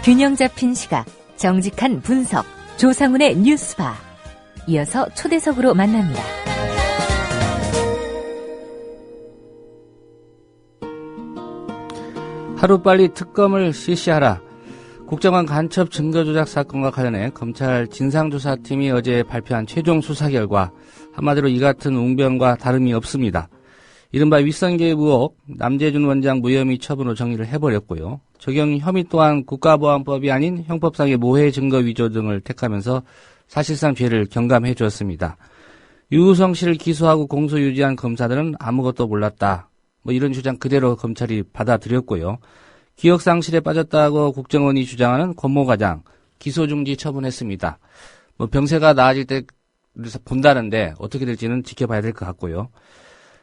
균형 잡힌 시각, 정직한 분석, 조상훈의 뉴스바. 이어서 초대석으로 만납니다. 하루빨리 특검을 실시하라. 국정원 간첩 증거조작 사건과 관련해 검찰 진상조사팀이 어제 발표한 최종 수사 결과 한마디로 이 같은 웅변과 다름이 없습니다. 이른바 윗선개입 의혹, 남재준 원장 무혐의 처분으로 정리를 해버렸고요. 적용 혐의 또한 국가보안법이 아닌 형법상의 모해 증거 위조 등을 택하면서 사실상 죄를 경감해 주었습니다. 유우성 씨를 기소하고 공소 유지한 검사들은 아무것도 몰랐다. 이런 주장 그대로 검찰이 받아들였고요. 기억상실에 빠졌다고 국정원이 주장하는 권모 과장 기소 중지 처분했습니다. 병세가 나아질 때 본다는데 어떻게 될지는 지켜봐야 될 것 같고요.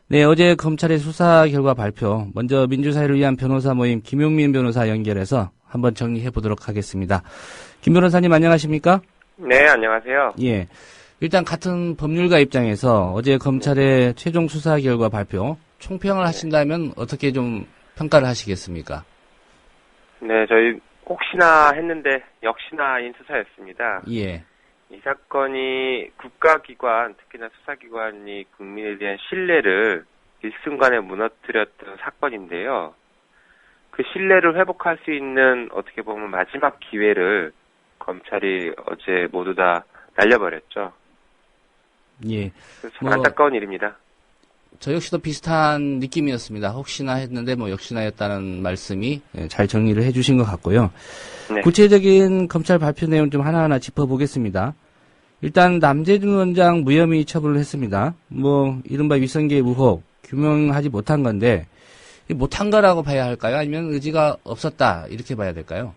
네, 어제 검찰의 수사 결과 발표, 먼저 민주사회를 위한 변호사 모임 김용민 변호사 연결해서 한번 정리해 보도록 하겠습니다. 김 변호사님 안녕하십니까? 네, 안녕하세요. 예, 일단 같은 법률가 입장에서 어제 검찰의 최종 수사 결과 발표, 총평을 하신다면 어떻게 좀 평가를 하시겠습니까? 네, 저희 혹시나 했는데 역시나인 수사였습니다. 예. 이 사건이 국가기관, 특히나 수사기관이 국민에 대한 신뢰를 일순간에 무너뜨렸던 사건인데요. 그 신뢰를 회복할 수 있는 어떻게 보면 마지막 기회를 검찰이 어제 모두 다 날려버렸죠. 예. 참 안타까운 일입니다. 저 역시도 비슷한 느낌이었습니다. 혹시나 했는데 역시나였다는 말씀이 잘 정리를 해주신 것 같고요. 네. 구체적인 검찰 발표 내용 좀 하나하나 짚어보겠습니다. 일단 남재준 원장 무혐의 처분을 했습니다. 이른바 윗선개입 의혹 규명하지 못한 건데 못한 거라고 봐야 할까요? 아니면 의지가 없었다 이렇게 봐야 될까요?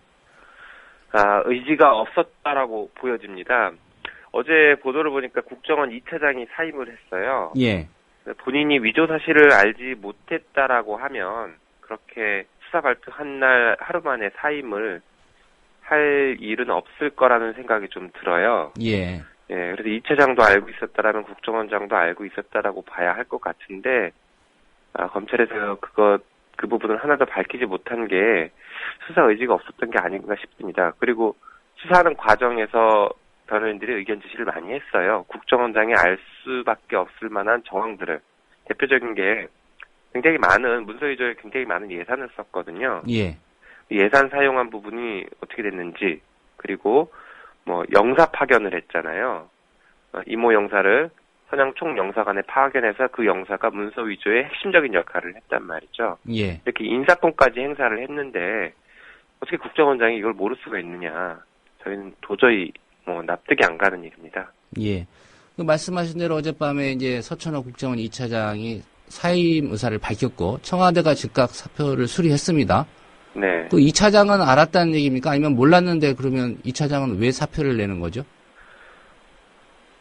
의지가 없었다라고 보여집니다. 어제 보도를 보니까 국정원 2차장이 사임을 했어요. 예. 본인이 위조 사실을 알지 못했다라고 하면 그렇게 수사 발표한 날 하루 만에 사임을 할 일은 없을 거라는 생각이 좀 들어요. 예. 예, 그래서 2차장도 알고 있었다라면 국정원장도 알고 있었다라고 봐야 할 것 같은데, 검찰에서 그 부분을 하나도 밝히지 못한 게 수사 의지가 없었던 게 아닌가 싶습니다. 그리고 수사하는 과정에서 변호인들이 의견 제시를 많이 했어요. 국정원장이 알 수밖에 없을 만한 정황들을. 대표적인 게 굉장히 많은, 문서 위조에 굉장히 많은 예산을 썼거든요. 예. 예산 사용한 부분이 어떻게 됐는지, 그리고 영사 파견을 했잖아요. 이모 영사를 선양 총영사관에 파견해서 그 영사가 문서 위조의 핵심적인 역할을 했단 말이죠. 예. 이렇게 인사권까지 행사를 했는데 어떻게 국정원장이 이걸 모를 수가 있느냐. 저희는 도저히 납득이 안 가는 일입니다. 예. 말씀하신 대로 어젯밤에 이제 서천호 국정원 2차장이 사임 의사를 밝혔고 청와대가 즉각 사표를 수리했습니다. 네. 그 2차장은 알았다는 얘기입니까? 아니면 몰랐는데 그러면 2차장은 왜 사표를 내는 거죠?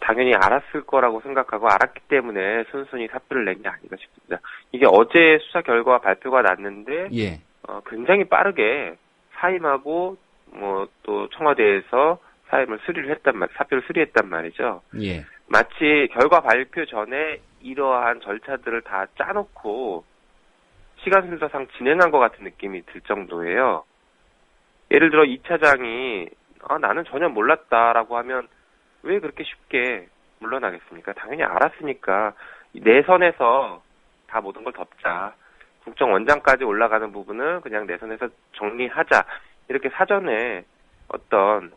당연히 알았을 거라고 생각하고 알았기 때문에 순순히 사표를 낸 게 아닌가 싶습니다. 이게 어제 수사 결과 발표가 났는데 예. 굉장히 빠르게 사임하고 또 청와대에서 사임을 사표를 수리했단 말이죠. 예. 마치 결과 발표 전에 이러한 절차들을 다 짜놓고 시간 순서상 진행한 것 같은 느낌이 들 정도예요. 예를 들어 2차장이 나는 전혀 몰랐다라고 하면 왜 그렇게 쉽게 물러나겠습니까? 당연히 알았으니까 내 선에서 다 모든 걸 덮자. 국정원장까지 올라가는 부분은 그냥 내 선에서 정리하자. 이렇게 사전에 어떤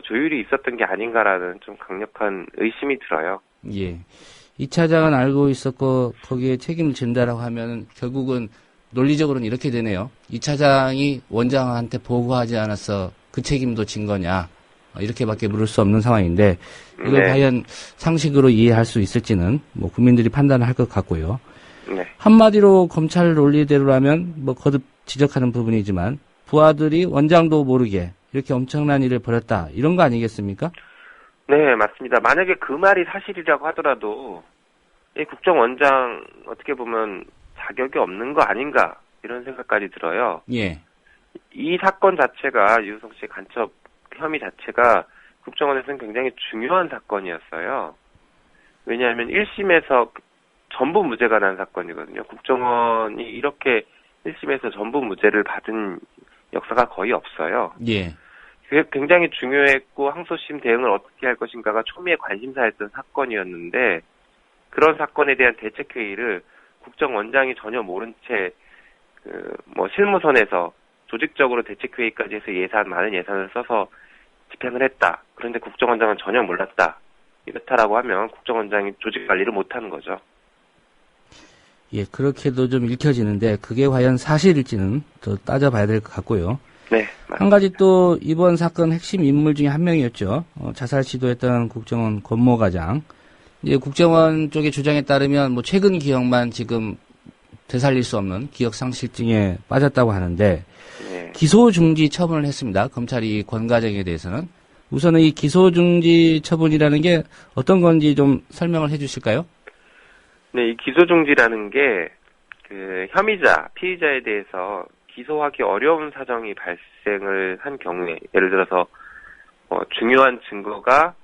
조율이 있었던 게 아닌가라는 좀 강력한 의심이 들어요. 예. 2차장은 알고 있었고 거기에 책임을 진다라고 하면 결국은 논리적으로는 이렇게 되네요. 2차장이 원장한테 보고하지 않아서 그 책임도 진 거냐. 이렇게밖에 물을 수 없는 상황인데 이걸 네. 과연 상식으로 이해할 수 있을지는 국민들이 판단을 할 것 같고요. 네. 한마디로 검찰 논리대로라면 거듭 지적하는 부분이지만 부하들이 원장도 모르게 이렇게 엄청난 일을 벌였다. 이런 거 아니겠습니까? 네, 맞습니다. 만약에 그 말이 사실이라고 하더라도 이 국정원장 어떻게 보면 자격이 없는 거 아닌가 이런 생각까지 들어요. 예. 이 사건 자체가 유우성 씨의 간첩 혐의 자체가 국정원에서는 굉장히 중요한 사건이었어요. 왜냐하면 1심에서 전부 무죄가 난 사건이거든요. 국정원이 이렇게 1심에서 전부 무죄를 받은 역사가 거의 없어요. 예. 그게 굉장히 중요했고 항소심 대응을 어떻게 할 것인가가 초미의 관심사였던 사건이었는데 그런 사건에 대한 대책회의를 국정원장이 전혀 모른 채 실무선에서 조직적으로 대책회의까지 해서 많은 예산을 써서 집행을 했다. 그런데 국정원장은 전혀 몰랐다. 이렇다라고 하면 국정원장이 조직 관리를 못하는 거죠. 예, 그렇게도 좀 읽혀지는데 그게 과연 사실일지는 더 따져봐야 될 것 같고요. 네. 맞습니다. 한 가지 또 이번 사건 핵심 인물 중에 한 명이었죠. 자살 시도했던 국정원 권모과장. 이제 국정원 쪽의 주장에 따르면 최근 기억만 지금 되살릴 수 없는 기억 상실증에 빠졌다고 하는데 네. 기소 중지 처분을 했습니다. 검찰이 권 과장에 대해서는. 우선은 이 기소 중지 처분이라는 게 어떤 건지 좀 설명을 해 주실까요? 네, 이 기소 중지라는 게 혐의자, 피의자에 대해서 기소하기 어려운 사정이 발생을 한 경우에 예를 들어서 중요한 증거가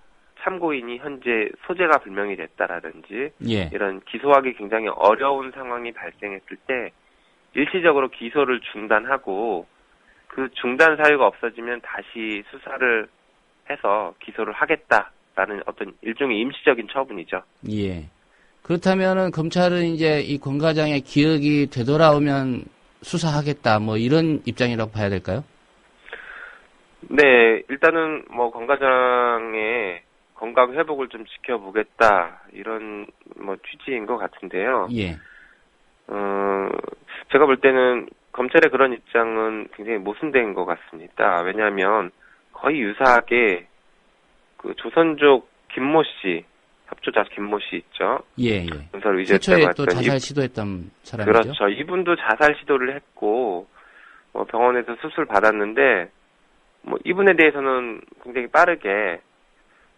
참고인이 현재 소재가 불명이 됐다라든지 예. 이런 기소하기 굉장히 어려운 상황이 발생했을 때 일시적으로 기소를 중단하고 그 중단 사유가 없어지면 다시 수사를 해서 기소를 하겠다라는 어떤 일종의 임시적인 처분이죠. 예. 그렇다면은 검찰은 이제 이 권 과장의 기억이 되돌아오면 수사하겠다 이런 입장이라고 봐야 될까요? 네, 일단은 권 과장의 건강 회복을 좀 지켜보겠다 이런 취지인 것 같은데요. 예. 제가 볼 때는 검찰의 그런 입장은 굉장히 모순된 것 같습니다. 왜냐하면 거의 유사하게 조선족 김모 씨, 협조자 김모 씨 있죠. 예. 문서를 위조했다고 최초에 또 했던 자살 시도했던 사람이죠. 그렇죠. 이분도 자살 시도를 했고 병원에서 수술 받았는데 이분에 대해서는 굉장히 빠르게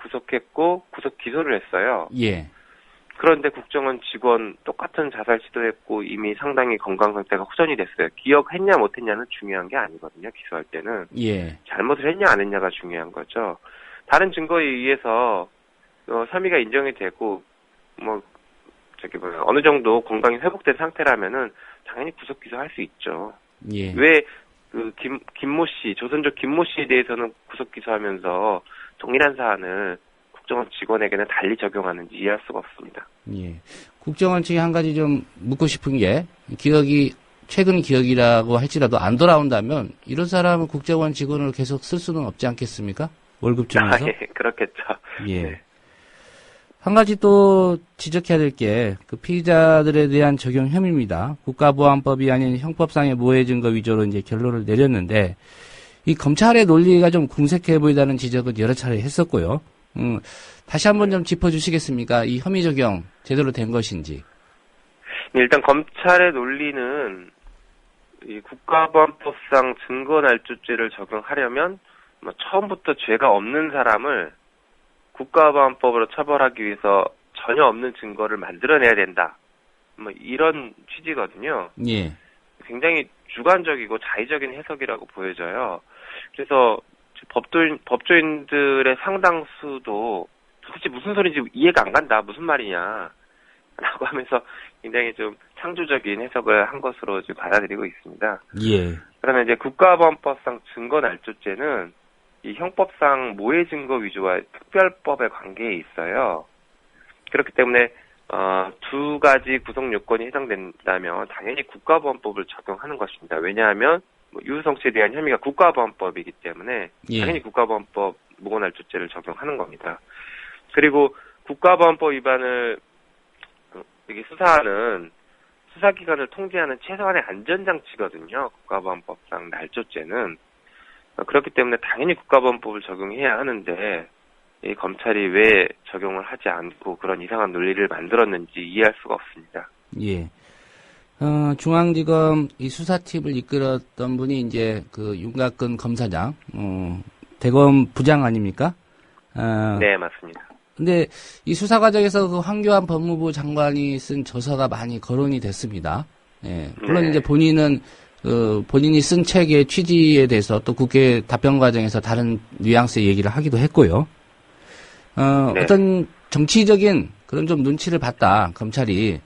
구속했고 구속 기소를 했어요. 예. 그런데 국정원 직원 똑같은 자살 시도했고 이미 상당히 건강 상태가 호전이 됐어요. 기억했냐 못했냐는 중요한 게 아니거든요. 기소할 때는. 예. 잘못을 했냐 안 했냐가 중요한 거죠. 다른 증거에 의해서 혐의가 인정이 되고 어느 정도 건강이 회복된 상태라면은 당연히 구속 기소할 수 있죠. 예. 왜 김모 씨, 조선족 김모 씨에 대해서는 구속 기소하면서 동일한 사안을 국정원 직원에게는 달리 적용하는지 이해할 수가 없습니다. 예. 국정원 측에 한 가지 좀 묻고 싶은 게 기억이 최근 기억이라고 할지라도 안 돌아온다면 이런 사람은 국정원 직원으로 계속 쓸 수는 없지 않겠습니까? 월급 주면서. 예, 그렇겠죠. 예. 네. 한 가지 또 지적해야 될 게 피의자들에 대한 적용 혐의입니다. 국가보안법이 아닌 형법상의 모해 증거 위조로 이제 결론을 내렸는데 이 검찰의 논리가 좀 궁색해 보이다는 지적은 여러 차례 했었고요. 다시 한번 좀 짚어주시겠습니까? 이 혐의 적용 제대로 된 것인지. 일단 검찰의 논리는 이 국가보안법상 증거날조죄를 적용하려면 처음부터 죄가 없는 사람을 국가보안법으로 처벌하기 위해서 전혀 없는 증거를 만들어내야 된다. 이런 취지거든요. 예. 굉장히 주관적이고 자의적인 해석이라고 보여져요. 그래서 법조인들의 상당수도 도대체 무슨 소리인지 이해가 안 간다. 무슨 말이냐. 라고 하면서 굉장히 좀 창조적인 해석을 한 것으로 지금 받아들이고 있습니다. 예. 그러면 이제 국가보안법상 증거날조죄는 이 형법상 모해 증거 위조와 특별법의 관계에 있어요. 그렇기 때문에 두 가지 구성 요건이 해당된다면 당연히 국가보안법을 적용하는 것입니다. 왜냐하면 유효성취에 대한 혐의가 국가보안법이기 때문에 예. 당연히 국가보안법 무고날조죄를 적용하는 겁니다. 그리고 국가보안법 위반을 이게 수사하는 수사기관을 통제하는 최소한의 안전장치거든요. 국가보안법상 날조죄는. 그렇기 때문에 당연히 국가보안법을 적용해야 하는데 이 검찰이 왜 적용을 하지 않고 그런 이상한 논리를 만들었는지 이해할 수가 없습니다. 예. 중앙지검 이 수사팀을 이끌었던 분이 이제 윤곽근 검사장, 대검 부장 아닙니까? 네, 맞습니다. 근데 이 수사 과정에서 황교안 법무부 장관이 쓴 저서가 많이 거론이 됐습니다. 예. 물론 네. 이제 본인은 본인이 쓴 책의 취지에 대해서 또 국회 답변 과정에서 다른 뉘앙스의 얘기를 하기도 했고요. 네. 어떤 정치적인 그런 좀 눈치를 봤다, 검찰이.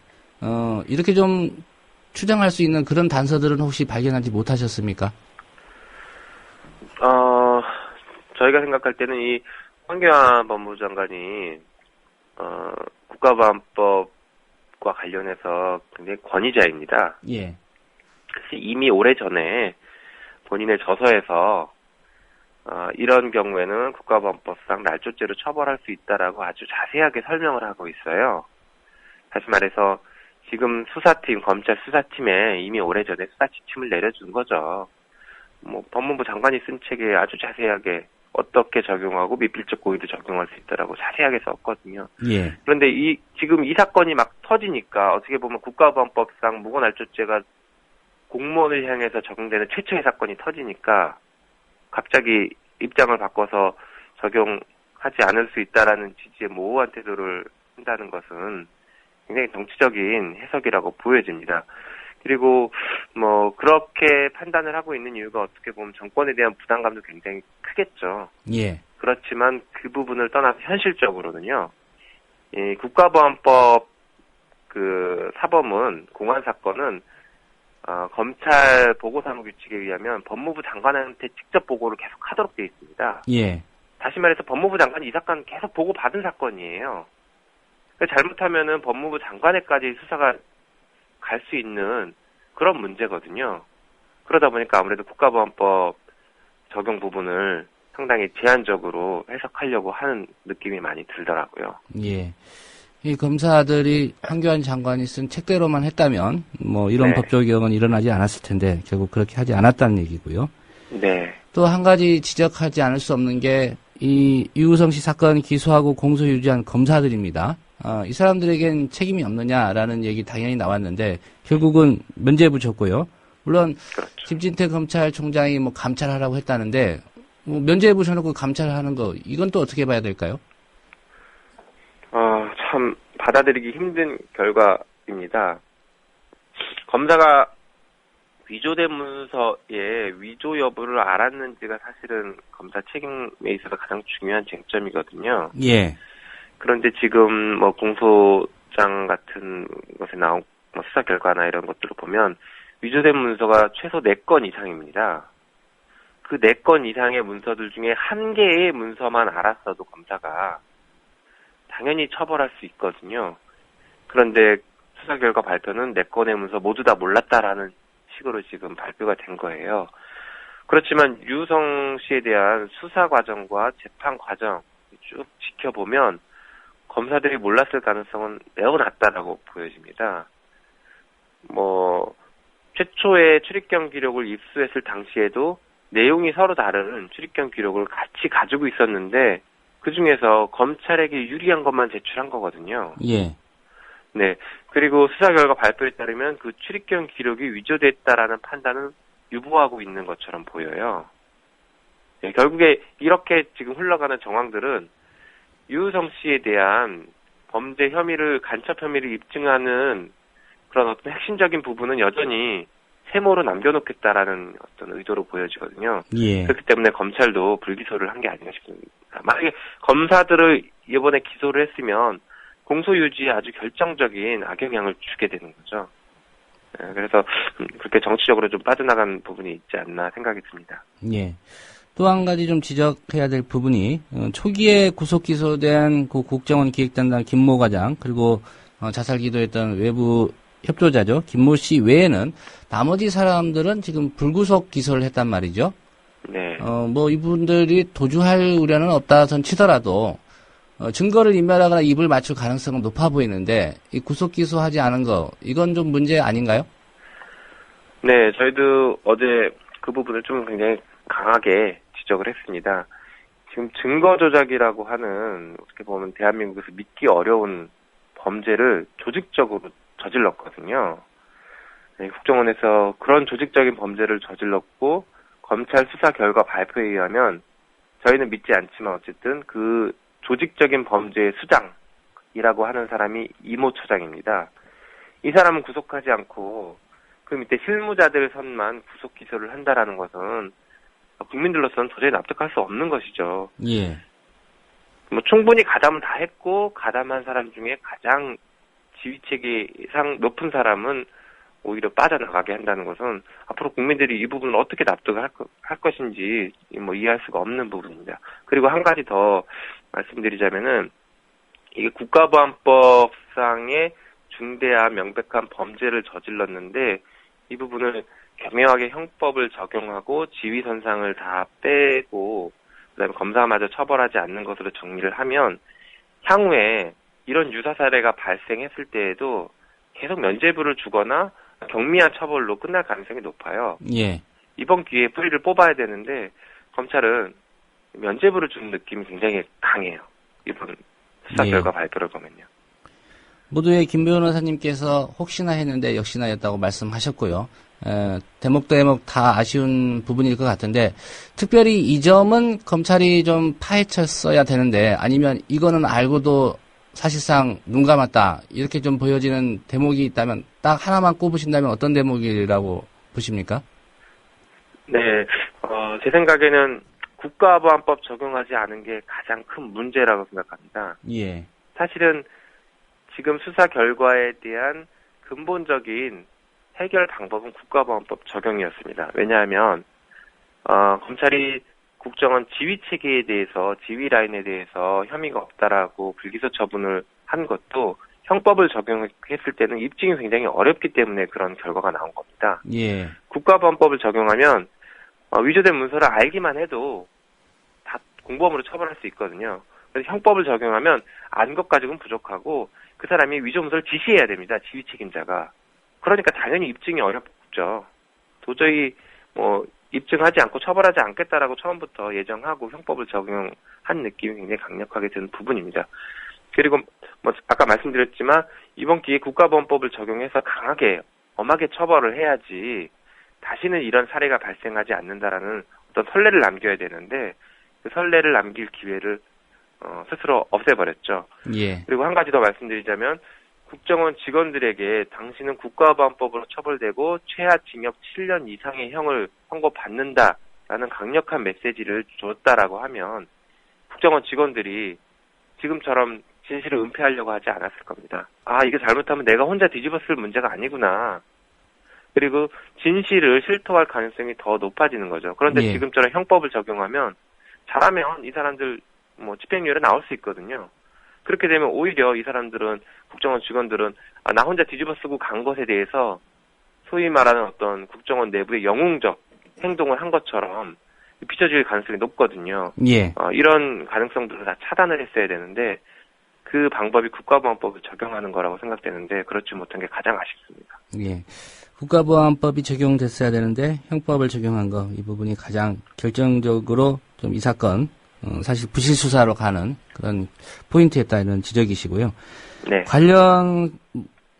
이렇게 좀 추정할 수 있는 그런 단서들은 혹시 발견하지 못하셨습니까? 저희가 생각할 때는 이 황교안 법무부 장관이 국가보안법과 관련해서 굉장히 권위자입니다. 예. 그래서 이미 오래전에 본인의 저서에서 이런 경우에는 국가보안법상 날조죄로 처벌할 수 있다라고 아주 자세하게 설명을 하고 있어요. 다시 말해서 지금 수사팀, 검찰 수사팀에 이미 오래전에 수사 지침을 내려준 거죠. 뭐 법무부 장관이 쓴 책에 아주 자세하게 어떻게 적용하고 미필적 고의도 적용할 수 있다라고 자세하게 썼거든요. 예. 그런데 지금 이 사건이 막 터지니까 어떻게 보면 국가보안법상 무고날조죄가 공무원을 향해서 적용되는 최초의 사건이 터지니까 갑자기 입장을 바꿔서 적용하지 않을 수 있다라는 취지의 모호한 태도를 한다는 것은 굉장히 정치적인 해석이라고 보여집니다. 그리고 뭐 그렇게 판단을 하고 있는 이유가 어떻게 보면 정권에 대한 부담감도 굉장히 크겠죠. 예. 그렇지만 그 부분을 떠나서 현실적으로는요. 이 국가보안법 그 사범은 공안 사건은 검찰 보고사무규칙에 의하면 법무부 장관한테 직접 보고를 계속 하도록 되어 있습니다. 예. 다시 말해서 법무부 장관이 이 사건 계속 보고 받은 사건이에요. 잘못하면은 법무부 장관에까지 수사가 갈 수 있는 그런 문제거든요. 그러다 보니까 아무래도 국가보안법 적용 부분을 상당히 제한적으로 해석하려고 하는 느낌이 많이 들더라고요. 예. 이 검사들이 황교안 장관이 쓴 책대로만 했다면 뭐 이런 법적 개혁은 일어나지 않았을 텐데 결국 그렇게 하지 않았다는 얘기고요. 네. 또 한 가지 지적하지 않을 수 없는 게 이 유우성 씨 사건 기소하고 공소 유지한 검사들입니다. 이 사람들에겐 책임이 없느냐라는 얘기 당연히 나왔는데 결국은 면죄부셨고요. 물론 그렇죠. 김진태 검찰총장이 뭐 감찰하라고 했다는데 뭐 면죄부셔놓고 감찰하는 거 이건 또 어떻게 봐야 될까요? 참 받아들이기 힘든 결과입니다. 검사가 위조된 문서의 위조 여부를 알았는지가 사실은 검사 책임에 있어서 가장 중요한 쟁점이거든요. 예. 그런데 지금 뭐 공소장 같은 것에 나온 뭐 수사 결과나 이런 것들을 보면 위조된 문서가 최소 4건 이상입니다. 그 4건 이상의 문서들 중에 1개의 문서만 알았어도 검사가 당연히 처벌할 수 있거든요. 그런데 수사 결과 발표는 4건의 문서 모두 다 몰랐다라는 식으로 지금 발표가 된 거예요. 그렇지만 유우성 씨에 대한 수사 과정과 재판 과정 쭉 지켜보면 검사들이 몰랐을 가능성은 매우 낮다라고 보여집니다. 뭐 최초의 출입경 기록을 입수했을 당시에도 내용이 서로 다른 출입경 기록을 같이 가지고 있었는데 그 중에서 검찰에게 유리한 것만 제출한 거거든요. 예. 네. 그리고 수사 결과 발표에 따르면 그 출입경 기록이 위조됐다라는 판단은 유보하고 있는 것처럼 보여요. 네, 결국에 이렇게 지금 흘러가는 정황들은 유우성 씨에 대한 범죄 혐의를, 간첩 혐의를 입증하는 그런 어떤 핵심적인 부분은 여전히 세모로 남겨놓겠다라는 어떤 의도로 보여지거든요. 예. 그렇기 때문에 검찰도 불기소를 한 게 아닌가 싶습니다. 만약에 검사들을 이번에 기소를 했으면 공소유지에 아주 결정적인 악영향을 주게 되는 거죠. 그래서 그렇게 정치적으로 좀 빠져나간 부분이 있지 않나 생각이 듭니다. 예. 또 한 가지 좀 지적해야 될 부분이 초기에 구속 기소된 그 국정원 기획단장 김모 과장 그리고 자살 기도했던 외부 협조자죠. 김모 씨 외에는 나머지 사람들은 지금 불구속 기소를 했단 말이죠. 네. 뭐 이분들이 도주할 우려는 없다 전 치더라도 증거를 인멸하거나 입을 맞출 가능성은 높아 보이는데 이 구속 기소하지 않은 거 이건 좀 문제 아닌가요? 네, 저희도 어제 그 부분을 좀 굉장히 강하게 지적을 했습니다. 지금 증거 조작이라고 하는 어떻게 보면 대한민국에서 믿기 어려운 범죄를 조직적으로 저질렀거든요. 네, 국정원에서 그런 조직적인 범죄를 저질렀고 검찰 수사 결과 발표에 의하면 저희는 믿지 않지만 어쨌든 그 조직적인 범죄의 수장이라고 하는 사람이 이모 처장입니다. 이 사람은 구속하지 않고 그 밑에 실무자들 선만 구속 기소를 한다라는 것은 국민들로서는 도저히 납득할 수 없는 것이죠. 예. 뭐 충분히 가담은 다 했고 가담한 사람 중에 가장 지휘체계상 높은 사람은 오히려 빠져나가게 한다는 것은 앞으로 국민들이 이 부분을 어떻게 납득을 할 것인지 뭐 이해할 수가 없는 부분입니다. 그리고 한 가지 더 말씀드리자면은 이게 국가보안법상의 중대한 명백한 범죄를 저질렀는데 이 부분을 교묘하게 형법을 적용하고 지위선상을 다 빼고 그다음에 검사마저 처벌하지 않는 것으로 정리를 하면 향후에 이런 유사 사례가 발생했을 때에도 계속 면죄부를 주거나 경미한 처벌로 끝날 가능성이 높아요. 예. 이번 기회에 뿌리를 뽑아야 되는데 검찰은 면죄부를 주는 느낌이 굉장히 강해요. 이번 수사 결과 발표를 보면요. 모두의 김 변호사님께서 혹시나 했는데 역시나였다고 말씀하셨고요. 대목대목 다 아쉬운 부분일 것 같은데 특별히 이 점은 검찰이 좀 파헤쳤어야 되는데 아니면 이거는 알고도 사실상 눈 감았다 이렇게 좀 보여지는 대목이 있다면 딱 하나만 꼽으신다면 어떤 대목이라고 보십니까? 네, 제 생각에는 국가보안법 적용하지 않은 게 가장 큰 문제라고 생각합니다. 예. 사실은 지금 수사 결과에 대한 근본적인 해결 방법은 국가보안법 적용이었습니다. 왜냐하면 검찰이 국정원 지휘 체계에 대해서 지휘 라인에 대해서 혐의가 없다라고 불기소 처분을 한 것도 형법을 적용했을 때는 입증이 굉장히 어렵기 때문에 그런 결과가 나온 겁니다. 예. 국가보안법을 적용하면 위조된 문서를 알기만 해도 다 공범으로 처벌할 수 있거든요. 그래서 형법을 적용하면 안 것 가지고는 부족하고 그 사람이 위조 문서를 지시해야 됩니다. 지휘 책임자가. 그러니까 당연히 입증이 어렵죠. 도저히 입증하지 않고 처벌하지 않겠다라고 처음부터 예정하고 형법을 적용한 느낌이 굉장히 강력하게 드는 부분입니다. 그리고 아까 말씀드렸지만 이번 기회에 국가보안법을 적용해서 강하게 엄하게 처벌을 해야지 다시는 이런 사례가 발생하지 않는다라는 어떤 선례를 남겨야 되는데 그 선례를 남길 기회를 스스로 없애버렸죠. 예. 그리고 한 가지 더 말씀드리자면 국정원 직원들에게 당신은 국가보안법으로 처벌되고 최하 징역 7년 이상의 형을 선고받는다라는 강력한 메시지를 줬다라고 하면 국정원 직원들이 지금처럼 진실을 은폐하려고 하지 않았을 겁니다. 이게 잘못하면 내가 혼자 뒤집었을 문제가 아니구나. 그리고 진실을 실토할 가능성이 더 높아지는 거죠. 그런데 예. 지금처럼 형법을 적용하면 잘하면 이 사람들 집행유예로 나올 수 있거든요. 그렇게 되면 오히려 이 사람들은 국정원 직원들은 나 혼자 뒤집어 쓰고 간 것에 대해서 소위 말하는 어떤 국정원 내부의 영웅적 행동을 한 것처럼 비춰질 가능성이 높거든요. 예. 이런 가능성들을 다 차단을 했어야 되는데 그 방법이 국가보안법을 적용하는 거라고 생각되는데 그렇지 못한 게 가장 아쉽습니다. 예. 국가보안법이 적용됐어야 되는데 형법을 적용한 거 이 부분이 가장 결정적으로 좀 이 사건 사실 부실 수사로 가는 그런 포인트였다 이런 지적이시고요. 네. 관련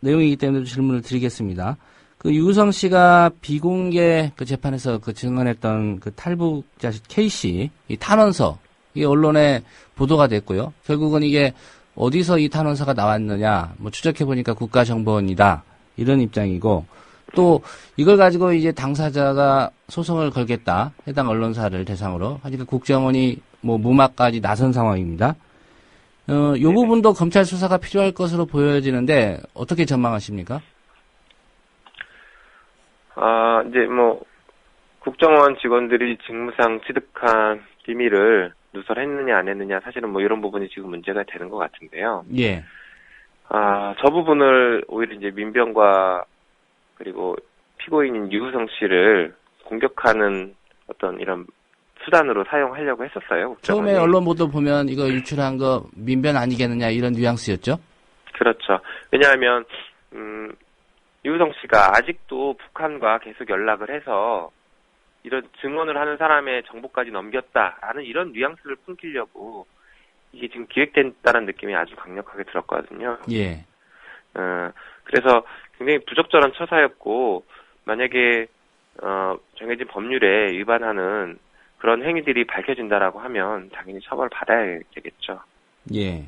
내용이기 때문에 질문을 드리겠습니다. 그 유성 씨가 비공개 그 재판에서 그 증언했던 그 탈북자 K씨 이 탄원서 이게 언론에 보도가 됐고요. 결국은 이게 어디서 이 탄원서가 나왔느냐 추적해 보니까 국가정보원이다 이런 입장이고 또 이걸 가지고 이제 당사자가 소송을 걸겠다 해당 언론사를 대상으로 하니까 국정원이 무마까지 나선 상황입니다. 이 부분도 검찰 수사가 필요할 것으로 보여지는데 어떻게 전망하십니까? 이제 국정원 직원들이 직무상 취득한 비밀을 누설했느냐 안 했느냐 사실은 이런 부분이 지금 문제가 되는 것 같은데요. 예. 저 부분을 오히려 이제 민변과 그리고 피고인인 유우성 씨를 공격하는 어떤 이런 수단으로 사용하려고 했었어요. 국정원이. 처음에 언론 보도 보면 이거 유출한 거 민변 아니겠느냐 이런 뉘앙스였죠? 그렇죠. 왜냐하면 유우성 씨가 아직도 북한과 계속 연락을 해서 이런 증언을 하는 사람의 정보까지 넘겼다라는 이런 뉘앙스를 풍기려고 이게 지금 기획됐다는 느낌이 아주 강력하게 들었거든요. 예. 그래서 굉장히 부적절한 처사였고 만약에 정해진 법률에 위반하는 그런 행위들이 밝혀진다라고 하면 당연히 처벌을 받아야 되겠죠. 예.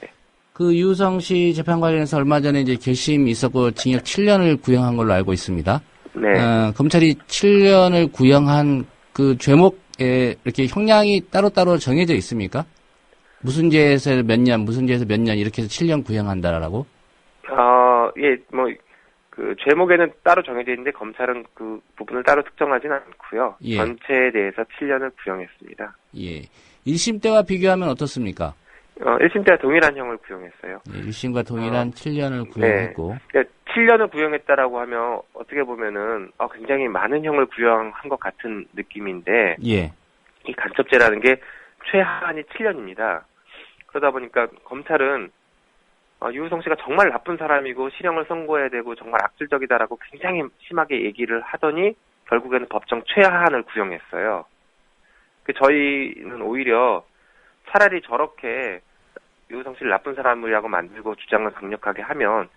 네. 그 유성 씨 재판 관련해서 얼마 전에 이제 결심이 있었고 징역 7년을 구형한 걸로 알고 있습니다. 네. 검찰이 7년을 구형한 그 죄목에 이렇게 형량이 따로따로 정해져 있습니까? 무슨 죄에서 몇 년, 무슨 죄에서 몇 년 이렇게 해서 7년 구형한다라고? 예, 그 죄목에는 따로 정해져 있는데 검찰은 그 부분을 따로 특정하지는 않고요. 예. 전체에 대해서 7년을 구형했습니다. 예. 1심 때와 비교하면 어떻습니까? 1심 때와 동일한 형을 구형했어요. 예, 1심과 동일한 7년을 구형했고. 네. 그러니까 7년을 구형했다라고 하면 어떻게 보면은 굉장히 많은 형을 구형한 것 같은 느낌인데 예. 이 간첩죄라는 게 최하한이 7년입니다. 그러다 보니까 검찰은 유우성 씨가 정말 나쁜 사람이고 실형을 선고해야 되고 정말 악질적이다라고 굉장히 심하게 얘기를 하더니 결국에는 법정 최하한을 구형했어요. 저희는 오히려 차라리 저렇게 유우성 씨를 나쁜 사람이라고 만들고 주장을 강력하게 하면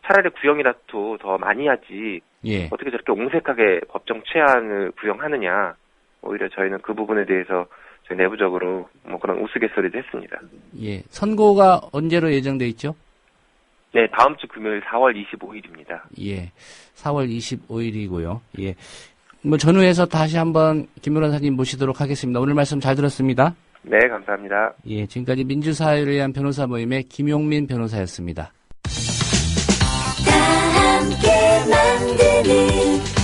차라리 구형이라도 더 많이 하지. 예. 어떻게 저렇게 옹색하게 법정 최하한을 구형하느냐. 오히려 저희는 그 부분에 대해서 저희 내부적으로 그런 우스갯소리도 했습니다. 예. 선고가 언제로 예정돼 있죠? 네, 다음 주 금요일 4월 25일입니다. 예. 4월 25일이고요. 예. 전후해서 다시 한번 김 변호사님 모시도록 하겠습니다. 오늘 말씀 잘 들었습니다. 네, 감사합니다. 예, 지금까지 민주사회를 위한 변호사 모임의 김용민 변호사였습니다. 다 함께 만드는